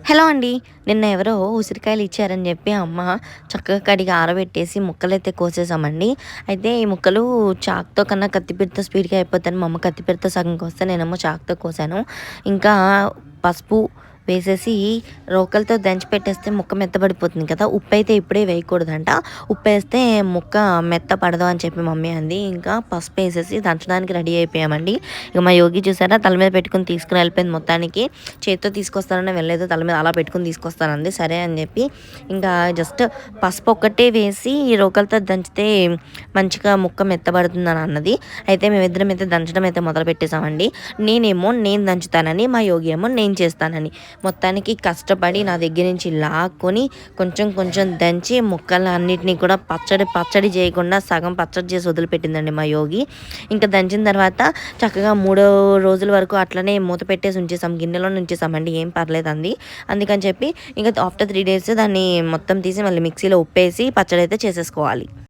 Hello అండి. నిన్న ఎవరో ఉసిరికాయలు ఇచ్చారని జెప్పి అమ్మ చక్కగా కడిగి ఆరబెట్టేసి ముక్కలైతే కోసేసామండి. అయితే ఈ ముక్కలు చాకుతో కన్నా కత్తిపీటతో స్పీడ్‌గా అయిపోద్దని మా అమ్మ కత్తిపీటతో సగం కోస్తే నేనేమో చాకుతో కోసాను. ఇంకా పసుపు వేసేసి రోకలితో దంచి పెట్టేస్తే ముక్క మెత్తబడిపోతుంది కదా! ఉప్పైతే ఇప్పుడే వేయకూడదంట. ఉప్పేస్తే ముక్క మెత్తపడదు అని చెప్పి మమ్మీ అంది. ఇంకా పసుపేసేసి దంచడానికి రెడీ అయిపోయామండి. ఇక మా యోగి చూసారా తల మీద పెట్టుకొని తీసుకొని వెళ్ళిపోయింది మొత్తానికి. చేత్తో తీసుకొస్తానని వెళ్ళలేదు. తల మీద అలా పెట్టుకొని తీసుకొస్తానంది. సరే అని చెప్పి ఇంకా జస్ట్ పసుపు ఒక్కటే వేసి రోకలితో దంచితే మంచిగా ముక్క మెత్తబడుతుందని అన్నది. అయితే మేమిద్దరం అయితే దంచడం అయితే మొదలుపెట్టేసామండి. నేనేమో నేను దంచుతానని, మా యోగి ఏమో నేను చేస్తానని. మొత్తానికి కష్టపడి నా దగ్గర నుంచి లాక్కొని కొంచెం కొంచెం దంచి ముక్కలన్నిటిని కూడా పచ్చడి చేయకుండా సగం పచ్చడి చేసి వదిలిపెట్టిందండి మా యోగి. ఇంకా దంచిన తర్వాత చక్కగా 3 రోజుల వరకు అట్లనే మూత పెట్టేసి ఉంచేసాం. గిన్నెలో ఉంచేసామండి. ఏం పర్లేదంది. అందుకని చెప్పి ఇంక ఆఫ్టర్ 3 డేస్ దాన్ని మొత్తం తీసి మళ్ళీ మిక్సీలో ఉప్పేసి పచ్చడైతే చేసేసుకోవాలి.